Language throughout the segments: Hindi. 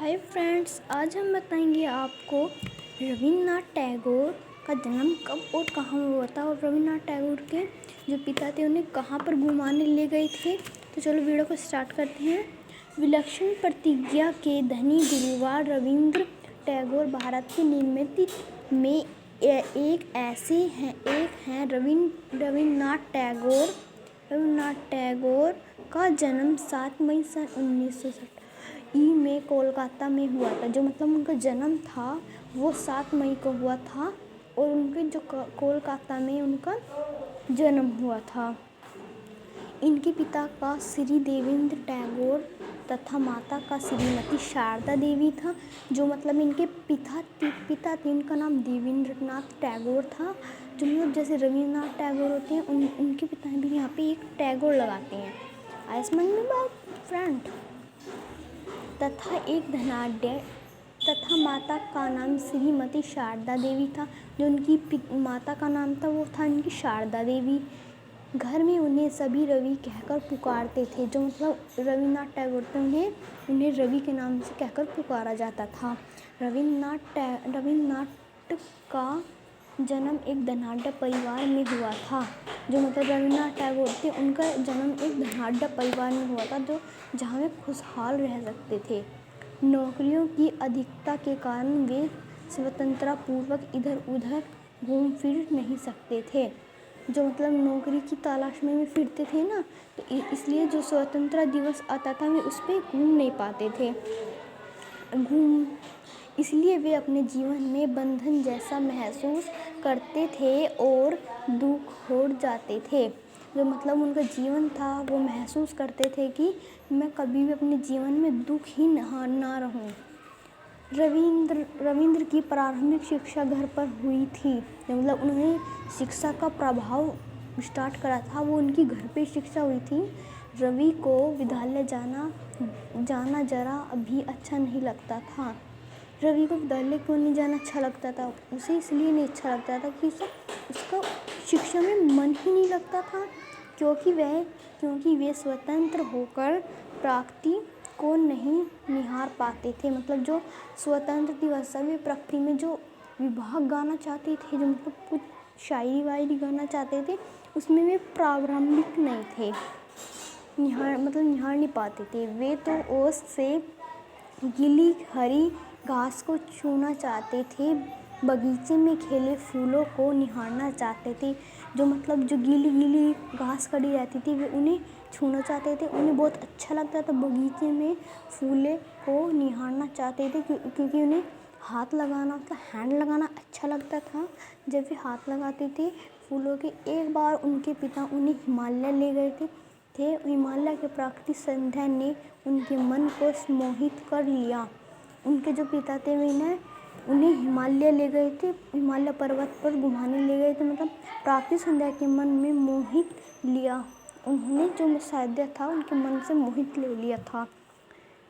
हाय फ्रेंड्स, आज हम बताएंगे आपको रविन्द्रनाथ टैगोर का जन्म कब और कहाँ हुआ था और रविन्द्रनाथ टैगोर के जो पिता थे उन्हें कहाँ पर घुमाने ले गए थे। तो चलो वीडियो को स्टार्ट करते हैं। विलक्षण प्रतिज्ञा के धनी गुरुवार रविन्द्र टैगोर भारत के निम्नलिखित में एक हैं रविन्द्रनाथ टैगोर का जन्म 7 मई सन 1960 में कोलकाता में हुआ था। जो मतलब उनका जन्म था वो 7 मई को हुआ था और उनके जो कोलकाता में उनका जन्म हुआ था। इनके पिता का श्री देवेंद्र टैगोर तथा माता का श्रीमती शारदा देवी था। जो मतलब इनके पिता थे उनका नाम देवेंद्रनाथ टैगोर था। जो मतलब जैसे रविन्द्रनाथ टैगोर होते हैं उनके पिता भी यहाँ पे एक टैगोर लगाते हैं। आई समझ में बात फ्रेंड। तथा एक धनाढ्य तथा माता का नाम श्रीमती शारदा देवी था। जो उनकी माता का नाम था वो था इनकी शारदा देवी। घर में उन्हें सभी रवि कहकर पुकारते थे। जो मतलब रविन्द्रनाथ टैगोर थे उन्हें रवि के नाम से कहकर पुकारा जाता था। रविन्द्रनाथ का जन्म एक धनाढ्य परिवार में हुआ था। जो मतलब रविन्द्रनाथ टैगोर थे उनका जन्म एक धनाढ्य परिवार में हुआ था जो जहाँ वे खुशहाल रह सकते थे। नौकरियों की अधिकता के कारण वे स्वतंत्रतापूर्वक इधर उधर घूम फिर नहीं सकते थे। जो मतलब नौकरी की तलाश में वे फिरते थे ना, तो इसलिए जो स्वतंत्रता दिवस आता था वे उस पर घूम नहीं पाते थे। इसलिए वे अपने जीवन में बंधन जैसा महसूस करते थे और दुख हो जाते थे। जो मतलब उनका जीवन था वो महसूस करते थे कि मैं कभी भी अपने जीवन में दुख ही ना रहूं। रविन्द्र की प्रारंभिक शिक्षा घर पर हुई थी। मतलब उन्होंने शिक्षा का प्रभाव स्टार्ट करा था वो उनकी घर पे शिक्षा हुई थी। रवि को विद्यालय जाना जरा भी अच्छा नहीं लगता था। रवि को विद्यालय क्यों नहीं जाना अच्छा लगता था? उसे इसलिए नहीं अच्छा लगता था कि उसका शिक्षा में मन ही नहीं लगता था। क्योंकि वे स्वतंत्र होकर प्रकृति को नहीं निहार पाते थे। मतलब जो स्वतंत्र दिवस वे प्रकृति में जो विभाग गाना चाहते थे, जो मतलब कुछ शायरी वायरी गाना चाहते थे, उसमें वे प्रारंभिक नहीं थे, निहार नहीं पाते थे। वे तो ओस से गीली हरी घास को छूना चाहते थे, बगीचे में खिले फूलों को निहारना चाहते थे। जो मतलब जो गीली घास खड़ी रहती थी वे उन्हें छूना चाहते थे। उन्हें बहुत अच्छा लगता था बगीचे में फूलों को निहारना चाहते थे क्योंकि उन्हें हाथ लगाना मतलब हैंड लगाना अच्छा लगता था। जब वे हाथ लगाते थे फूलों के, एक बार उनके पिता उन्हें हिमालय ले गए थे। हिमालय के प्राकृतिक सौंदर्य ने उनके मन को मोहित कर लिया। उनके जो पिता थे उन्हें हिमालय ले गए थे, हिमालय पर्वत पर घुमाने ले गए थे। मतलब प्राकृतिक सौंदर्य के मन में मोहित लिया। उन्होंने जो सौंदर्य था उनके मन से मोहित ले लिया था।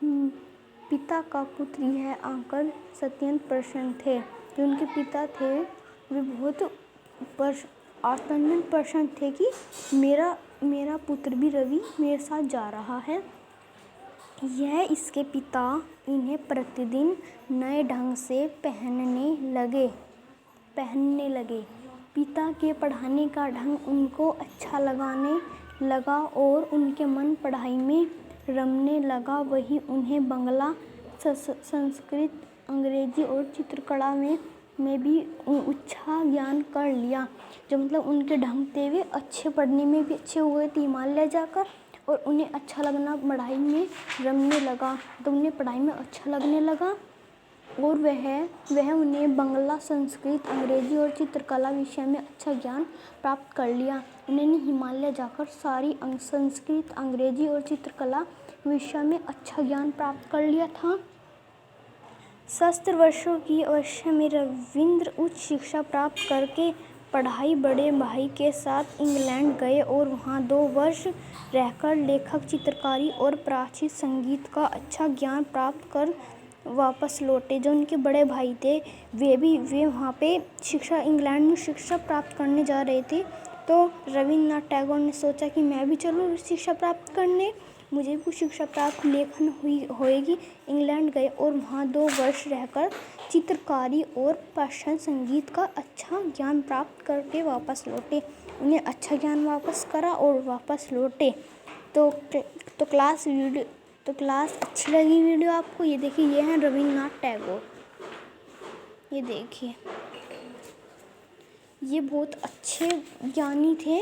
पिता का पुत्र यह आकर अत्यंत प्रसन्न थे। जो उनके पिता थे वे बहुत अत्यंत प्रसन्न थे कि मेरा पुत्र भी रवि मेरे साथ जा रहा है। इसके पिता इन्हें प्रतिदिन नए ढंग से पहनने लगे। पिता के पढ़ाने का ढंग उनको अच्छा लगने लगा और उनके मन पढ़ाई में रमने लगा। वही उन्हें बांग्ला, संस्कृत, अंग्रेजी और चित्रकला में भी अच्छा ज्ञान कर लिया। जो मतलब उनके ढंग थे वे अच्छे पढ़ने में भी अच्छे हुए थे हिमालय जाकर, और उन्हें अच्छा लगना पढ़ाई में रमने लगा। तो उन्हें पढ़ाई में अच्छा लगने लगा और वह उन्हें बांग्ला, संस्कृत, अंग्रेजी और चित्रकला विषय में अच्छा ज्ञान प्राप्त कर लिया। उन्होंने हिमालय जाकर सारी संस्कृत, अंग्रेजी और चित्रकला विषय में अच्छा ज्ञान प्राप्त कर लिया था। 17 वर्षों की अवस्था में रविन्द्र उच्च शिक्षा प्राप्त करके पढ़ाई बड़े भाई के साथ इंग्लैंड गए और वहाँ 2 वर्ष रहकर लेखक, चित्रकारी और प्राचीन संगीत का अच्छा ज्ञान प्राप्त कर वापस लौटे। जो उनके बड़े भाई थे वे वहाँ पे इंग्लैंड में शिक्षा प्राप्त करने जा रहे थे। तो रविन्द्रनाथ टैगोर ने सोचा कि मैं भी चलूँ शिक्षा प्राप्त करने। मुझे भी कुछ शिक्षा प्राप्त लेखन हुई होएगी। इंग्लैंड गए और वहाँ 2 वर्ष रहकर चित्रकारी और पाश्चात्य संगीत का अच्छा ज्ञान प्राप्त करके वापस लौटे। उन्हें अच्छा ज्ञान वापस करा और वापस लौटे। तो क्लास अच्छी लगी वीडियो आपको? ये देखिए, ये हैं रविन्द्रनाथ टैगोर। ये देखिए, ये बहुत अच्छे ज्ञानी थे।